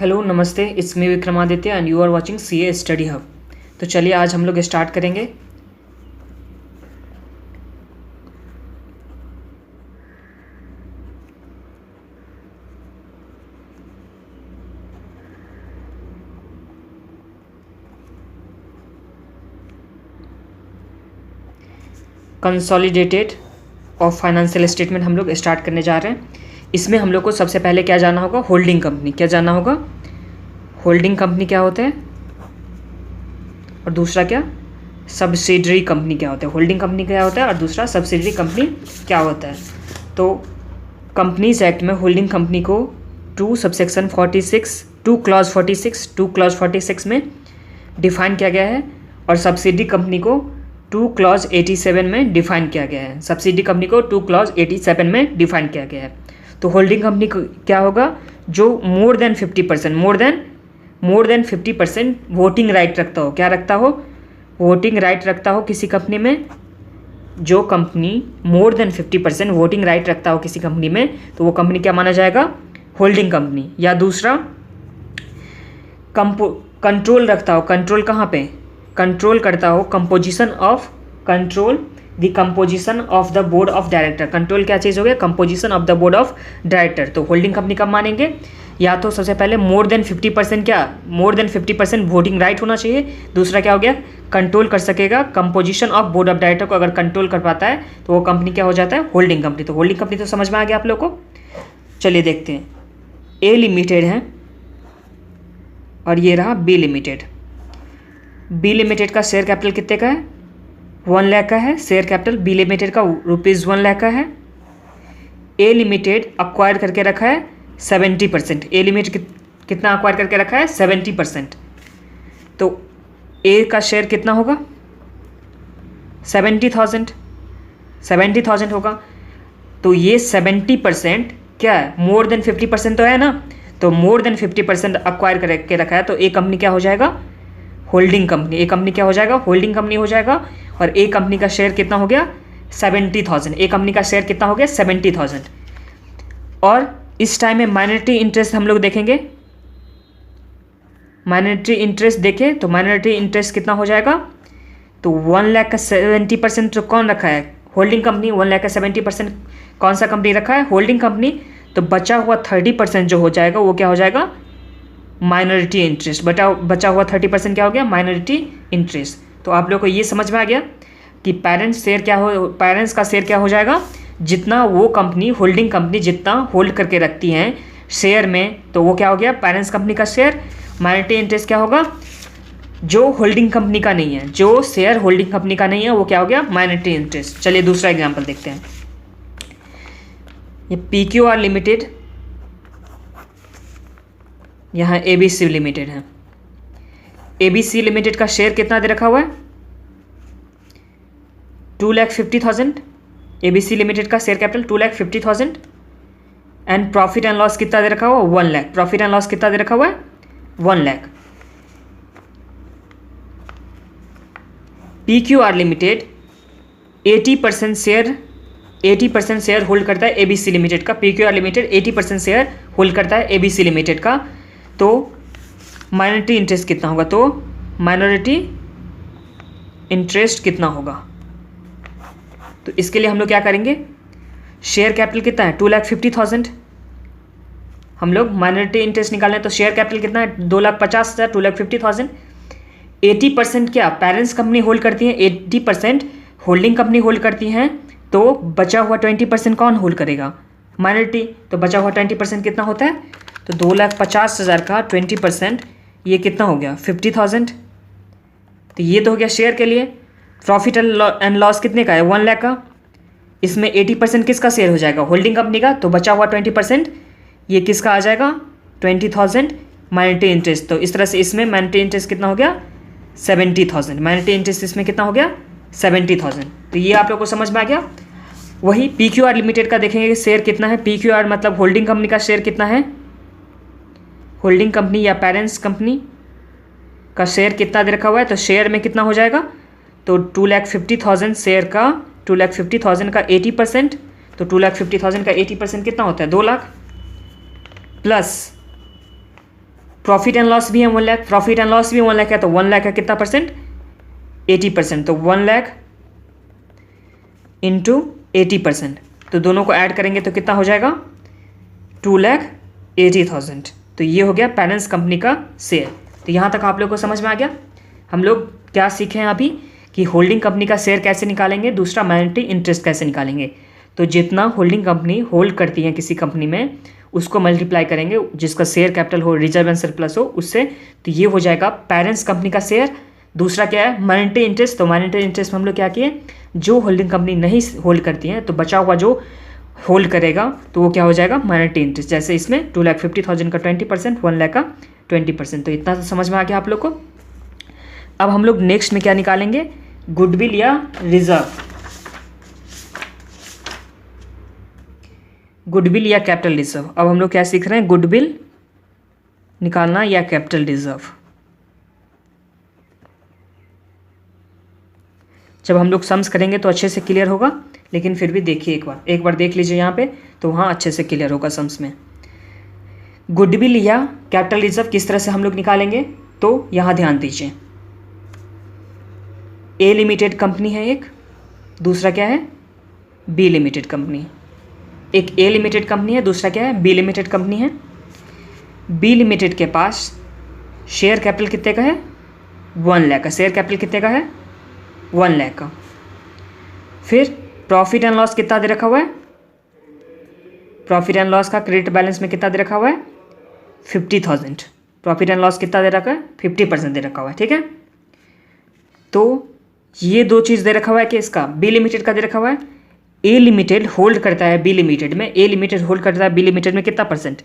Hello नमस्ते, it's me Vikramaditya and you are watching CA study hub. तो चलिए आज हम लोग स्टार्ट करेंगे। कंसोलिडेटेड ऑफ फाइनेंशियल स्टेटमेंट हम लोग स्टार्ट करने जा रहे हैं। इसमें हम लोग को सबसे पहले क्या जानना होगा? Holding company. क्या जानना होगा? होल्डिंग कंपनी क्या होता है, और दूसरा क्या, सब्सिडरी कंपनी क्या होता है। होल्डिंग कंपनी क्या होता है और दूसरा सब्सिडरी कंपनी क्या होता है। तो कंपनीज एक्ट में होल्डिंग कंपनी को 2 सबसेक्शन 46 2 क्लॉज 46 में डिफाइन किया गया है, और सब्सिडरी कंपनी को 2 क्लॉज 87 में डिफाइन किया गया है। सब्सिडरी कंपनी को 2 क्लॉज 87 में डिफाइन किया गया है। तो होल्डिंग कंपनी क्या होगा? जो मोर देन 50% वोटिंग राइट रखता हो। क्या रखता हो? वोटिंग राइट रखता हो किसी कंपनी में। जो company more than 50% voting right रखता हो किसी कंपनी में, तो वो कंपनी क्या माना जाएगा? Holding company. या दूसरा, कंट्रोल रखता हो। कंट्रोल कहाँ पे? कंट्रोल करता हो composition of the board of director. Control क्या चीज़ हो गया? Composition of the board of director. तो होल्डिंग कंपनी कब मानेंगे? या तो सबसे पहले मोर देन 50% वोटिंग राइट होना चाहिए। दूसरा क्या हो गया? कंट्रोल कर सकेगा composition of board of director को। अगर कंट्रोल कर पाता है तो वो कंपनी क्या हो जाता है? Holding company. तो होल्डिंग कंपनी तो समझ में आ गया आप लोग को। चलिए देखते हैं। ए लिमिटेड है और ये रहा बी लिमिटेड। बी लिमिटेड का शेयर कैपिटल कितने का है? 1 लाख का है शेयर कैपिटल बी लिमिटेड का, ₹1 लाख का है। ए लिमिटेड अक्वायर करके रखा है 70%। ए लिमिटेड कितना अक्वायर करके रखा है? 70%। तो ए का शेयर कितना होगा? 70,000 होगा। तो ये 70% क्या है? मोर देन 50% तो है ना। तो मोर देन 50% अक्वायर करके रखा है, तो ए कंपनी क्या हो जाएगा? Holding company. ए कंपनी क्या हो जाएगा? होल्डिंग कंपनी हो जाएगा। और ए कंपनी का शेयर कितना हो गया? 70,000। ए कंपनी का शेयर कितना हो गया? 70,000। और इस टाइम में माइनॉरिटी इंटरेस्ट हम लोग देखेंगे। माइनॉरिटी इंटरेस्ट देखें तो माइनॉरिटी इंटरेस्ट कितना हो जाएगा? तो 1 लाख का 70% तो कौन रखा है? Holding company. 1 लाख का 70% कौन सा कंपनी रखा है? Holding company. तो बचा हुआ 30% जो हो जाएगा वो क्या हो जाएगा? Minority interest. बचा हुआ 30% क्या हो गया? Minority interest. तो आप लोग को ये समझ में आ गया कि पेरेंट्स का शेयर क्या हो जाएगा? जितना वो कंपनी, होल्डिंग कंपनी जितना होल्ड करके रखती हैं शेयर में, तो वो क्या हो गया? पेरेंट्स कंपनी का शेयर। माइनॉरिटी इंटरेस्ट क्या होगा? जो होल्डिंग कंपनी का नहीं है, जो शेयर होल्डिंग कंपनी का नहीं है, वो क्या हो गया? Minority interest. चलिए दूसरा एग्जाम्पल देखते हैं। ये PQR लिमिटेड, यहाँ ABC लिमिटेड है। ABC लिमिटेड का शेयर कितना दे रखा हुआ है? 2,50,000। ABC लिमिटेड का share capital 2,50,000। And profit and loss कितना दे रखा हुआ? 1 लाख। प्रॉफिट एंड लॉस कितना दे रखा हुआ है? 1 lakh. PQR limited 80% share hold करता है ABC लिमिटेड का। PQR लिमिटेड 80% शेयर होल्ड करता है ABC लिमिटेड का। तो माइनॉरिटी इंटरेस्ट कितना होगा? तो माइनॉरिटी इंटरेस्ट कितना होगा? तो इसके लिए हम लोग क्या करेंगे? शेयर कैपिटल कितना है? 2,50,000। हम लोग माइनॉरिटी इंटरेस्ट निकालना है, तो शेयर कैपिटल कितना है? 2,50,000। 2,50,000। 80% क्या पेरेंट्स कंपनी होल्ड करती है? 80% होल्डिंग कंपनी होल्ड करती हैं। तो बचा हुआ 20% कौन होल्ड करेगा? माइनॉरिटी। तो बचा हुआ 20% कितना होता है? तो 2,50,000 का 20% ये कितना हो गया? 50,000। तो ये तो हो गया शेयर के लिए। प्रॉफिट एंड लॉस कितने का है? 1 लाख का। इसमें 80% किसका शेयर हो जाएगा? होल्डिंग कंपनी का। तो बचा हुआ 20% ये किसका आ जाएगा? 20,000 माइनॉरिटी इंटरेस्ट। तो इस तरह से इसमें माइनॉरिटी इंटरेस्ट कितना हो गया? 70,000। माइनॉरिटी इंटरेस्ट इसमें कितना हो गया? 70,000। तो ये आप लोग को समझ में आ गया। वही PQR लिमिटेड का देखेंगे शेयर कितना है। PQR मतलब होल्डिंग कंपनी का शेयर कितना है? होल्डिंग कंपनी या पेरेंट्स कंपनी का शेयर कितना दे रखा हुआ है? तो शेयर में कितना हो जाएगा? तो 2,50,000 शेयर का 2,50,000 का 80%। तो 2,50,000 का 80% कितना होता है? 2 lakh. Plus profit and loss भी है 1 लाख, प्रॉफिट एंड लॉस भी 1 लाख है, तो 1 लाख का कितना परसेंट, 80%, तो 1 लाख इंटू 80%, तो दोनों को ऐड करेंगे तो कितना हो जाएगा, 2,80,000। तो ये हो गया पेरेंट्स कंपनी का शेयर। तो यहाँ तक आप लोग को समझ में आ गया। हम लोग क्या सीखे हैं अभी कि होल्डिंग कंपनी का शेयर कैसे निकालेंगे, दूसरा माइनॉरिटी इंटरेस्ट कैसे निकालेंगे। तो जितना होल्डिंग कंपनी होल्ड करती है किसी कंपनी में उसको मल्टीप्लाई करेंगे, जिसका शेयर कैपिटल हो, रिजर्व एंड सरप्लस हो उससे, तो ये हो जाएगा पेरेंट्स कंपनी का शेयर। दूसरा क्या है, माइनॉरिटी इंटरेस्ट। तो माइनॉरिटी इंटरेस्ट में हम लोग क्या किए, जो होल्डिंग कंपनी नहीं होल्ड करती है तो बचा हुआ जो होल्ड करेगा तो वो क्या हो जाएगा, माइनॉरिटी इंटरेस्ट। जैसे इसमें 2,50,000 का 20%, 1 लाख का 20%। तो इतना तो समझ में आ गया आप लोग को। अब हम लोग नेक्स्ट में क्या निकालेंगे, गुडविल या रिजर्व, गुडविल या कैपिटल रिजर्व। अब हम लोग क्या सीख रहे हैं, गुडविल निकालना या कैपिटल रिजर्व। जब हम लोग सम्स करेंगे तो अच्छे से क्लियर होगा, लेकिन फिर भी देखिए एक बार देख लीजिए यहाँ पे, तो वहाँ अच्छे से क्लियर होगा सम्स में। गुडविल या कैपिटल रिजर्व किस तरह से हम लोग निकालेंगे, तो यहाँ ध्यान दीजिए। ए लिमिटेड कंपनी है एक, दूसरा क्या है, बी लिमिटेड कंपनी। एक ए लिमिटेड कंपनी है, दूसरा क्या है, बी लिमिटेड कंपनी है। बी लिमिटेड के पास शेयर कैपिटल कितने का है, 1 लाख का। शेयर कैपिटल कितने का है, 1 लाख का। फिर प्रॉफिट एंड लॉस कितना दे रखा हुआ है, प्रॉफिट एंड लॉस का क्रेडिट बैलेंस में कितना दे रखा हुआ है, 50,000। प्रॉफिट एंड लॉस कितना दे रखा है, 50% दे रखा हुआ है, ठीक है। तो ये दो चीज़ दे रखा हुआ है कि इसका बी लिमिटेड का दे रखा हुआ है। ए लिमिटेड होल्ड करता है बी लिमिटेड में, ए लिमिटेड होल्ड करता है बी लिमिटेड में कितना परसेंट,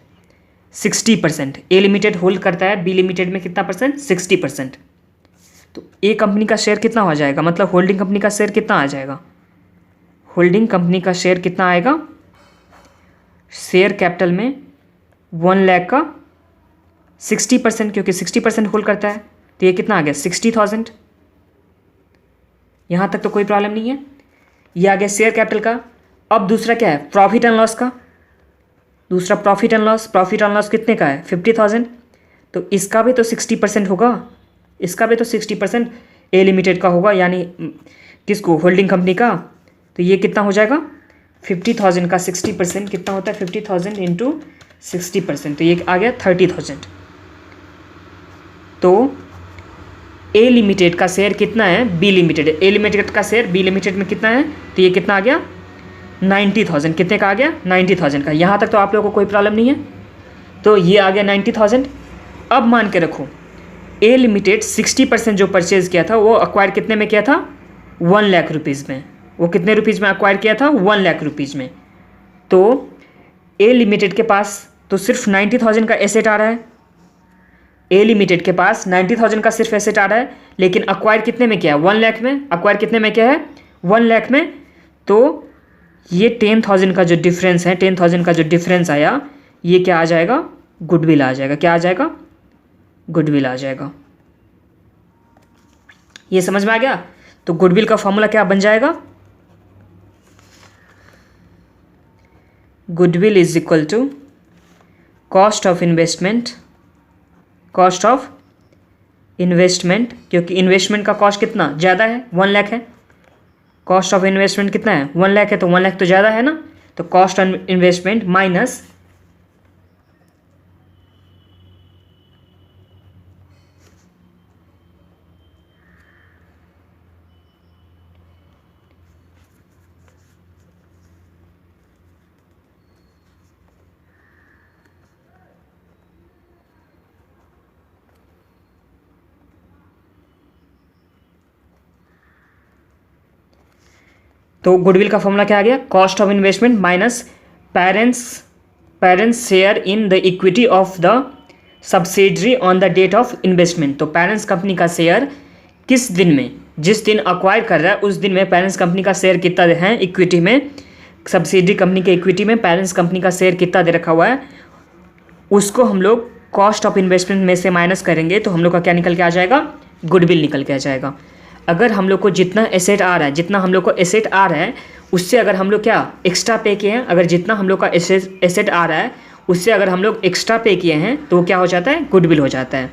60%। ए लिमिटेड होल्ड करता है बी लिमिटेड में कितना परसेंट, 60%। तो ए कंपनी का शेयर कितना हो जाएगा, मतलब होल्डिंग कंपनी का शेयर कितना आ जाएगा, होल्डिंग कंपनी का शेयर कितना आएगा, शेयर कैपिटल में 1 लाख का 60%, क्योंकि 60% होल्ड करता है, तो ये कितना आ गया, 60,000। यहाँ तक तो कोई प्रॉब्लम नहीं है। ये आ गया शेयर कैपिटल का। अब दूसरा क्या है, प्रॉफिट एंड लॉस का। दूसरा profit and loss, profit and loss कितने का है, 50,000। तो इसका भी तो 60% होगा, इसका भी तो 60% ए लिमिटेड का होगा, यानी किसको, होल्डिंग कंपनी का। तो ये कितना हो जाएगा, 50,000 का 60% कितना होता है, 50,000 इंटू 60%, तो ये आ गया 30,000। तो ए लिमिटेड का शेयर कितना है, बी लिमिटेड, ए लिमिटेड का शेयर बी लिमिटेड में कितना है, तो ये कितना आ गया, 90,000। कितने का आ गया, 90,000 का। यहाँ तक तो आप लोगों को कोई प्रॉब्लम नहीं है। तो ये आ गया 90,000। अब मान के रखो ए लिमिटेड 60% जो परचेज़ किया था वो अक्वायर कितने में किया था, 1 लाख रुपीज़ में। वो कितने रुपीज़ में अक्वायर किया था, 1 लाख रुपीज़ में। तो ए लिमिटेड के पास तो सिर्फ 90,000 का एसेट आ रहा है, ए लिमिटेड के पास 90,000 का सिर्फ एसेट आ रहा है, लेकिन अक्वायर कितने में किया है, 1 लाख में। अक्वायर कितने में किया है, 1 लाख में। तो ये 10,000 का जो डिफरेंस है, 10,000 का जो डिफरेंस आया, ये क्या आ जाएगा, गुडविल आ जाएगा। क्या आ जाएगा, गुडविल आ जाएगा। ये समझ में आ गया। तो गुडविल का फॉर्मूला क्या बन जाएगा, goodwill is equal to cost of investment, cost of investment, क्योंकि इन्वेस्टमेंट का कॉस्ट कितना ज़्यादा है, 1 लाख है। कॉस्ट ऑफ इन्वेस्टमेंट कितना है, 1 लाख है, तो 1 लाख तो ज़्यादा है ना। तो कॉस्ट ऑफ इन्वेस्टमेंट माइनस तो गुडविल का फॉर्मूला क्या आ गया, cost of investment minus parents share in the equity of the subsidiary on the date of investment. तो पेरेंट्स कंपनी का शेयर किस दिन में, जिस दिन अक्वायर कर रहा है उस दिन में पेरेंट्स कंपनी का शेयर कितना है इक्विटी में, सब्सिडरी कंपनी के इक्विटी में पेरेंट्स कंपनी का शेयर कितना दे रखा हुआ है, उसको हम लोग कॉस्ट ऑफ इन्वेस्टमेंट में से माइनस करेंगे तो हम लोग का क्या निकल के आ जाएगा, गुडविल निकल के आ जाएगा। अगर हम लोग को जितना एसेट आ रहा है, जितना हम लोग को एसेट आ रहा है उससे अगर हम लोग क्या एक्स्ट्रा पे किए हैं, अगर जितना हम लोग का एसेट आ रहा है उससे अगर हम लोग एक्स्ट्रा पे किए हैं तो क्या हो जाता है, गुडविल हो जाता है।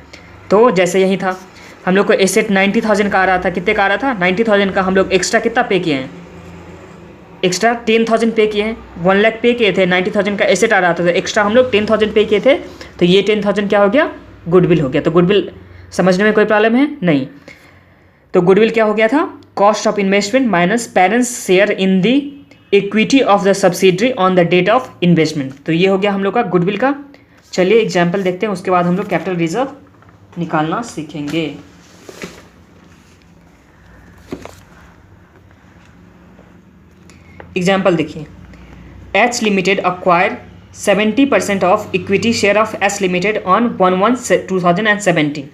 तो जैसे यही था, हम लोग को एसेट 90,000 का आ रहा था, कितने का आ रहा था, 90,000 का। हम लोग एक्स्ट्रा कितना पे किए हैं, एक्स्ट्रा 10,000 पे किए हैं, 1 लाख पे किए थे, 90,000 का एसेट आ रहा था, तो एक्स्ट्रा हम लोग 10,000 पे किए थे, तो ये 10,000 क्या हो गया, गुडविल हो गया। तो गुडविल समझने में कोई प्रॉब्लम है नहीं। तो गुडविल क्या हो गया था, cost of investment minus parents share in the equity of the subsidiary on the date of investment. तो ये हो गया हम लोग का गुडविल का। चलिए एग्जाम्पल देखते हैं, उसके बाद हम लोग कैपिटल रिजर्व निकालना सीखेंगे। एग्जाम्पल देखिए, H limited acquire 70% of equity share of H limited on 1/1/2017।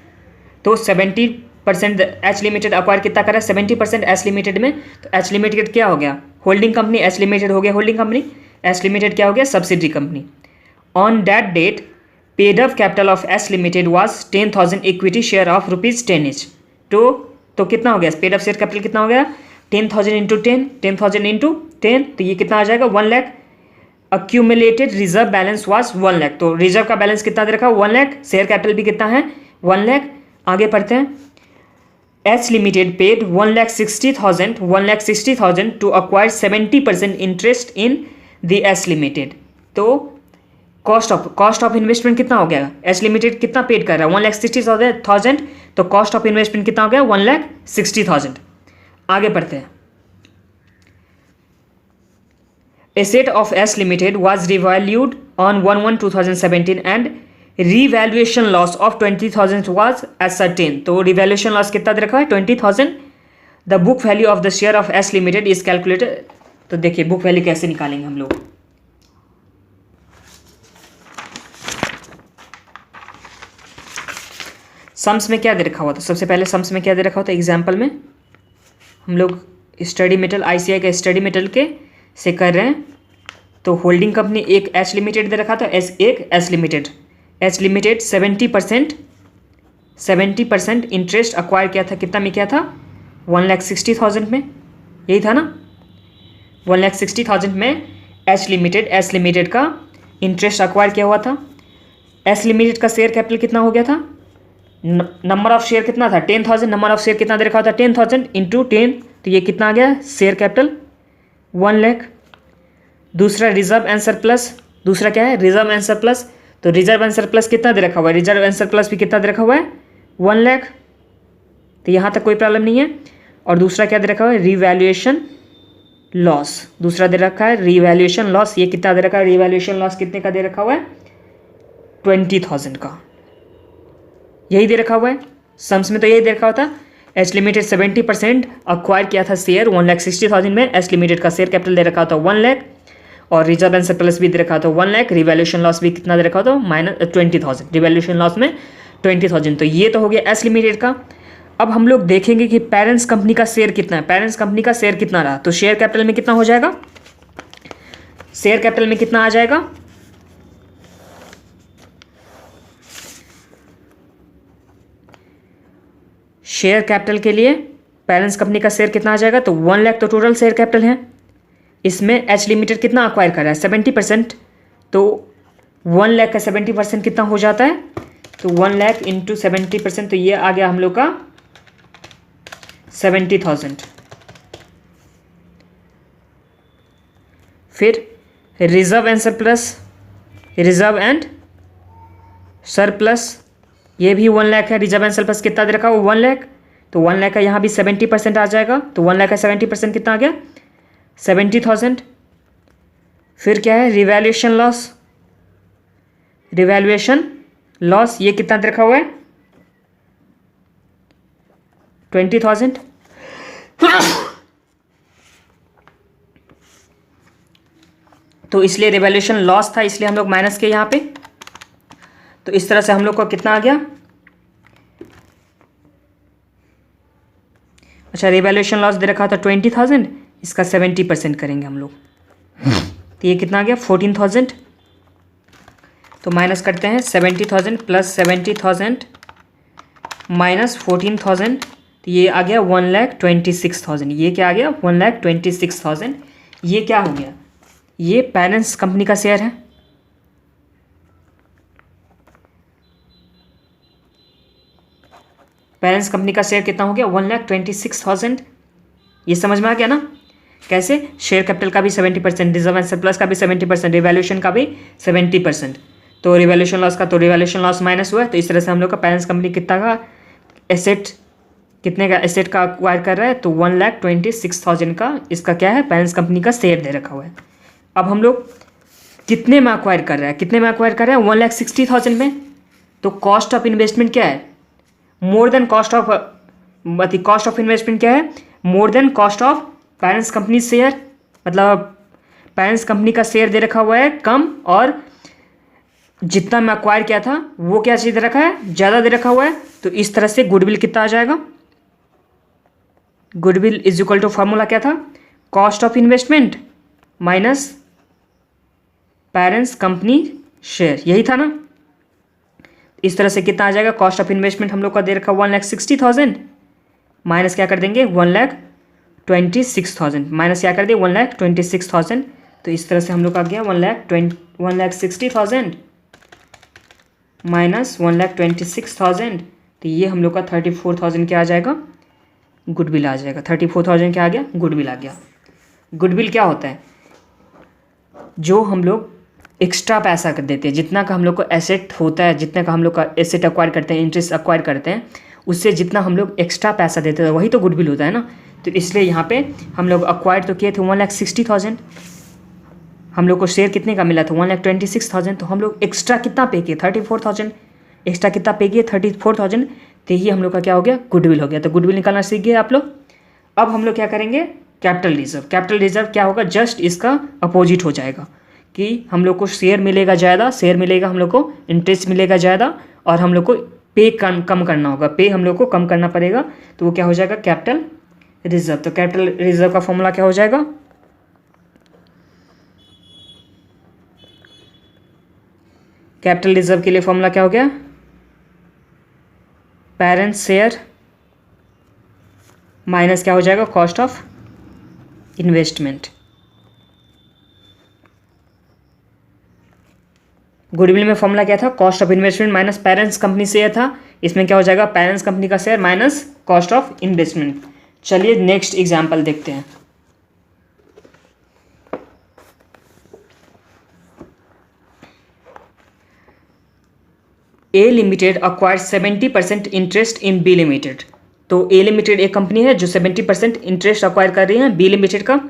तो 70% एच लिमिटेड अक्वायर कितना करा, 70% एच लिमिटेड में। तो एच लिमिटेड क्या हो गया, होल्डिंग कंपनी, एच लिमिटेड हो गया होल्डिंग कंपनी, एच लिमिटेड क्या हो गया, subsidiary company. On that date paid up capital of H limited was 10,000 equity share of ₹10 each। तो कितना हो गया, पेड अप शेयर कैपिटल कितना हो गया, 10,000 इंटू 10, 10,000 इंटू 10, तो ये कितना आ जाएगा, 1 lakh. Accumulated reserve balance was 1 lakh. तो रिजर्व का बैलेंस कितना दे रखा है, 1 लाख। शेयर कैपिटल भी कितना है, 1 लाख। आगे पढ़ते हैं, H limited paid 1,60,000 to acquire 70% interest in the H limited. तो कॉस्ट ऑफ इन्वेस्टमेंट कितना हो गया, एच लिमिटेड कितना पेड कर रहा है, 1,60,000। तो कॉस्ट ऑफ इन्वेस्टमेंट कितना हो गया, 1,60,000। आगे बढ़ते हैं, asset of H limited was revalued on 1/1/2017 and revaluation loss of 20,000 was ascertain. तो रिवैल्यूएशन लॉस कितना दे रखा है, 20,000। The book value of the share of H limited is calculated. तो देखिए बुक वैल्यू कैसे निकालेंगे हम लोग। सम्स में क्या दे रखा हुआ था, सबसे पहले सम्स में क्या दे रखा होता है, एग्जाम्पल में हम लोग स्टडी मेटल, आईसीआई के स्टडी मेटल के से कर रहे हैं। तो होल्डिंग कंपनी एक एच लिमिटेड दे रखा था, एक H limited. H limited 70% interest acquire किया था, कितना में किया था, 1,60,000 में, यही था ना, 1,60,000 में एच लिमिटेड का इंटरेस्ट अक्वायर किया हुआ था। एच लिमिटेड का शेयर कैपिटल कितना हो गया था, नंबर ऑफ शेयर कितना था, 10,000। नंबर ऑफ शेयर कितना दे रखा होता, 10,000 इंटू 10, तो ये कितना आ गया, शेयर कैपिटल 1 लाख। दूसरा रिजर्व एंड सरप्लस, दूसरा क्या है, रिजर्व एंड सरप्लस। तो रिजर्व एंड सरप्लस कितना दे रखा हुआ है, रिजर्व एंड सरप्लस भी कितना दे रखा हुआ है, 1 लाख। तो यहाँ तक कोई प्रॉब्लम नहीं है। और दूसरा क्या दे रखा हुआ है, रिवैल्यूएशन लॉस, दूसरा दे रखा है रिवैल्यूएशन लॉस। ये कितना दे रखा है, रिवैल्यूएशन लॉस कितने का दे रखा हुआ है, 20,000 का, यही दे रखा हुआ है। सम्स में तो यही दे रखा होता, एच लिमिटेड 70% अक्वायर किया था शेयर 1,60,000 में, एच लिमिटेड का शेयर कैपिटल दे रखा होता 1 लाख, और रिजर्व एंड सरप्लस भी दे रखा होता 1 लाख। रिवैल्यूएशन लॉस भी कितना दे रखा होता, -20,000, रिवैल्यूएशन लॉस में 20,000। तो ये तो हो गया एच लिमिटेड का। अब हम लोग देखेंगे कि पेरेंट्स कंपनी का शेयर कितना है, पेरेंट्स कंपनी का शेयर कितना रहा। तो शेयर कैपिटल में कितना हो जाएगा, शेयर कैपिटल में कितना आ जाएगा, शेयर कैपिटल के लिए पेरेंट्स कंपनी का शेयर कितना आ जाएगा, तो 1 लाख तो टोटल शेयर कैपिटल है। इसमें एच लिमिटेड कितना अक्वायर कर रहा है, 70%। तो 1 लाख का 70% कितना हो जाता है, तो 1 लाख इंटू 70%, तो ये आ गया हम लोग का 70,000। फिर रिजर्व एंड सरप्लस, ये भी 1 लाख है। रिजर्व एंड सरप्लस कितना दे रखा है, 1 लाख। तो 1 लाख का यहाँ भी 70% आ जाएगा। तो 1 लाख का 70% कितना आ गया, 70,000। फिर क्या है, रिवैल्यूएशन लॉस, ये कितना दे रखा हुआ है, 20,000। तो इसलिए रिवैल्यूएशन लॉस था, इसलिए हम लोग माइनस के यहाँ पे। तो इस तरह से हम लोग को कितना आ गया, अच्छा रिवैल्यूएशन लॉस दे रखा था 20,000, इसका 70% करेंगे हम लोग। तो ये कितना आ गया, 14,000। तो माइनस करते हैं, 70,000 प्लस 70,000 माइनस 14,000, तो ये आ गया 1,26,000। ये क्या आ गया, 1,26,000। ये क्या हो गया, ये पेरेंट्स कंपनी का शेयर है। पेरेंट्स कंपनी का शेयर कितना हो गया 1,26,000। ये समझ में आ गया ना कैसे? शेयर कैपिटल का भी 70%, रिजर्व एंड सरप्लस का भी 70%, रिवैल्यूएशन का भी 70%। तो रिवैल्यूएशन लॉस का तो रिवैल्यूएशन लॉस माइनस हुआ है। तो इस तरह से हम लोग का पेरेंट्स कंपनी कितना का एसेट, कितने का एसेट का अक्वायर कर रहा है? तो 1,26,000 का इसका क्या है? पेरेंट्स कंपनी का शेयर दे रखा हुआ है। अब हम लोग कितने में अक्वायर कर रहे हैं? कितने में अक्वायर कर रहे हैं? 1,60,000 में। तो कॉस्ट ऑफ इन्वेस्टमेंट क्या है? More than cost of, cost of investment क्या है? More than cost of parents company share, मतलब पेरेंट्स कंपनी का शेयर दे रखा हुआ है कम, और जितना मैं अक्वायर किया था वो क्या चीज़ दे रखा है? ज़्यादा दे रखा हुआ है। तो इस तरह से गुडविल कितना आ जाएगा? Goodwill is equal to formula क्या था? Cost of investment minus parents company share, यही था ना। इस तरह से कितना आ जाएगा? कॉस्ट ऑफ इन्वेस्टमेंट हम लोग का दे रखा 1,60,000 माइनस क्या कर देंगे? 1,26,000 माइनस क्या कर दिए? 1,26,000। तो इस तरह से हम लोग का गया 1,60,000 माइनस 1,26,000। तो ये हम लोग का 34,000 क्या आ जाएगा? गुडविल आ जाएगा। 34,000 क्या आ गया? गुडविल आ गया। गुडविल क्या होता है? जो हम लोग एक्स्ट्रा पैसा कर देते हैं, जितना का हम लोग को एसेट होता है, जितने का हम लोग का एसेट अक्वायर करते हैं, इंटरेस्ट अक्वायर करते हैं, उससे जितना हम लोग एक्स्ट्रा पैसा देते हैं वही तो गुडविल होता है ना। तो इसलिए यहाँ पे हम लोग अक्वायर तो किए थे 1,60,000, हम लोग को शेयर कितने का मिला था? 1,26,000। तो हम लोग एक्स्ट्रा कितना पे किए? 34,000। एक्स्ट्रा कितना पे किए? 34,000। तो ये हम लोग का क्या हो गया? गुडविल हो गया। तो गुडविल निकालना सीख गए आप लोग। अब हम लोग क्या करेंगे? Capital reserve. कैपिटल रिजर्व क्या होगा? जस्ट इसका अपोजिट हो जाएगा कि हम लोग को शेयर मिलेगा ज़्यादा, शेयर मिलेगा, हम लोग को इंटरेस्ट मिलेगा ज़्यादा, और हम लोग को पे कम करना होगा, पे हम लोग को कम करना पड़ेगा। तो वो क्या हो जाएगा? Capital reserve. तो कैपिटल रिजर्व का फॉर्मूला क्या हो जाएगा? कैपिटल रिजर्व के लिए फॉर्मूला क्या हो गया? पेरेंट्स शेयर माइनस क्या हो जाएगा? Cost of investment. गुडविल में फॉर्मूला क्या था? Cost of investment minus parents company share था। इसमें क्या हो जाएगा? पेरेंट्स कंपनी का share minus cost of investment. चलिए नेक्स्ट एग्जांपल देखते हैं। A limited acquired 70% interest in B limited. तो ए लिमिटेड एक कंपनी है जो 70% इंटरेस्ट अक्वायर कर रही है बी लिमिटेड का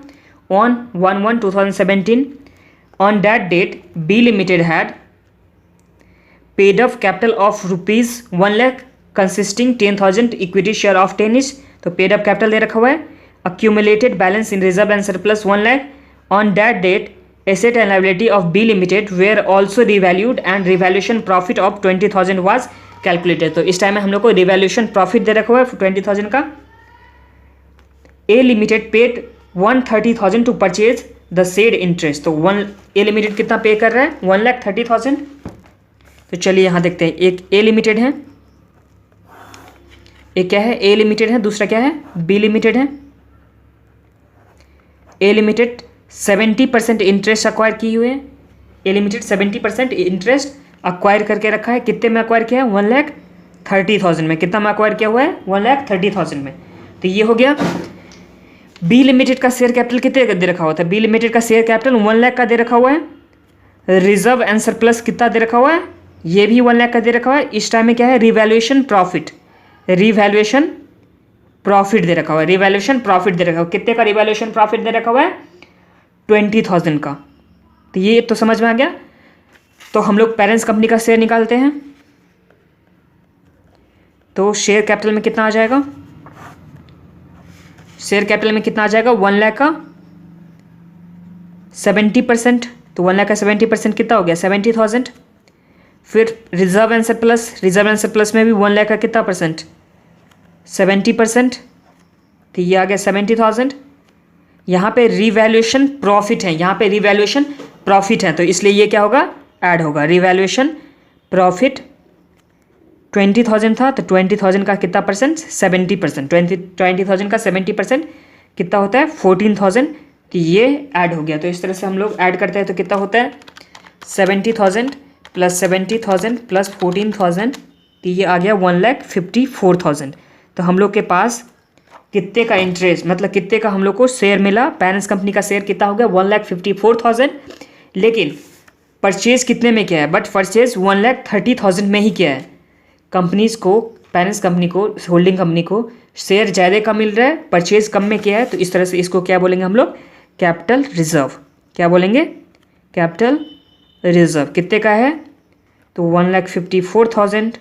on 1/1/2017। On that date B limited had paid up capital of rupees 1 lakh consisting 10,000 equity share of 10 each. तो paid up capital दे रखा हुआ है। Accumulated balance in reserve and surplus 1 lakh. On that date asset and liability of B limited were also revalued and revaluation profit of 20,000 was calculated. तो इस time में हम लोग को रिवैल्यूएशन प्रॉफिट दे रखा हुआ है 20,000 का। A limited paid 130,000 to purchase the said interest. तो ए लिमिटेड कितना पे कर रहा है? 1,30,000। तो चलिए यहाँ देखते हैं। एक ए लिमिटेड है, एक क्या है? ए लिमिटेड है, दूसरा क्या है? बी लिमिटेड है। ए लिमिटेड 70% इंटरेस्ट अक्वायर किए हुए हैं। ए लिमिटेड 70% इंटरेस्ट अक्वायर करके रखा है। कितने में अक्वायर किया है? 1,30,000 में। कितना में अक्वायर किया हुआ है? 1,30,000 में। तो ये हो गया। बी लिमिटेड का शेयर कैपिटल कितने का दे रखा हुआ था? बी लिमिटेड का शेयर कैपिटल 1 लाख का दे रखा हुआ है। रिजर्व एंड सरप्लस कितना दे रखा हुआ है? ये भी 1 लाख का दे रखा हुआ है। इस टाइम में क्या है? रिवैल्यूएशन प्रॉफिट, रिवैल्यूएशन प्रॉफिट दे रखा हुआ है। रिवैल्यूएशन प्रॉफिट दे रखा हुआ है। कितने का रिवैल्यूएशन प्रॉफिट दे रखा हुआ है? 20,000 का। तो ये तो समझ में आ गया। तो हम लोग पेरेंट्स कंपनी का शेयर निकालते हैं। तो शेयर कैपिटल में कितना आ जाएगा? शेयर कैपिटल में कितना आ जाएगा? 1 लाख का 70%। तो 1 लाख का 70% कितना हो गया? 70,000। फिर reserve and surplus, reserve and surplus में भी 1 लाख का कितना परसेंट? 70%। तो ये आ गया 70,000। यहाँ पे रिवैल्यूएशन प्रॉफिट है, यहाँ पे रिवैल्यूएशन प्रॉफिट है, तो इसलिए ये क्या होगा? ऐड होगा। रिवैल्यूएशन प्रॉफिट 20,000 था, तो 20,000 का कितना परसेंट? 70%। 20,000 का 70% कितना होता है? 14,000। तो ये ऐड हो गया। तो इस तरह से हम लोग ऐड करते हैं तो कितना होता है? 70,000 प्लस 70,000 प्लस 14,000 तो ये आ गया 1,54,000। तो हम लोग के पास कितने का इंटरेस्ट, मतलब कितने का हम लोग को शेयर मिला, पेरेंट्स कंपनी का शेयर कितना हो गया 1,54,000, लेकिन परचेज कितने में किया है, बट परचेज 1,30,000 में ही किया है। कंपनीज को, पेरेंट्स कंपनी को, होल्डिंग कंपनी को शेयर ज़्यादा का मिल रहा है, परचेज कम में किया है, तो इस तरह से इसको क्या बोलेंगे हम लोग, कैपिटल रिजर्व। क्या बोलेंगे, कैपिटल रिजर्व। कितने का है, तो 1,54,000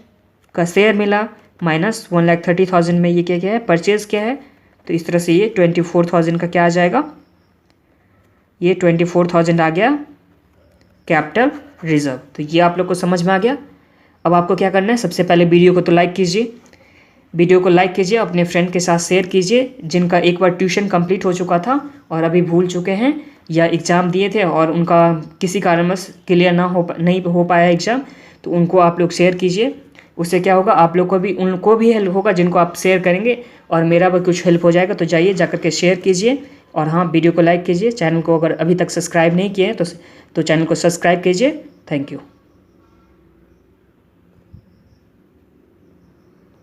का शेयर मिला माइनस 1,30,000 में ये क्या क्या है, परचेज क्या है, तो इस तरह से ये 24,000 का क्या आ जाएगा, ये 24,000 आ गया कैपिटल रिजर्व। तो ये आप लोग को समझ में आ गया। अब आपको क्या करना है, सबसे पहले वीडियो को तो लाइक कीजिए, वीडियो को लाइक कीजिए, अपने फ्रेंड के साथ शेयर कीजिए जिनका एक बार ट्यूशन कंप्लीट हो चुका था और अभी भूल चुके हैं या एग्ज़ाम दिए थे और उनका किसी कारणवश क्लियर नहीं हो पाया एग्ज़ाम, तो उनको आप लोग शेयर कीजिए। उससे क्या होगा, आप लोग को भी, उनको भी हेल्प होगा जिनको आप शेयर करेंगे, और मेरा भी कुछ हेल्प हो जाएगा। तो जाइए जा करके शेयर कीजिए, और हाँ, वीडियो को लाइक कीजिए। चैनल को अगर अभी तक सब्सक्राइब नहीं किए हैं तो चैनल को सब्सक्राइब कीजिए। Thank you.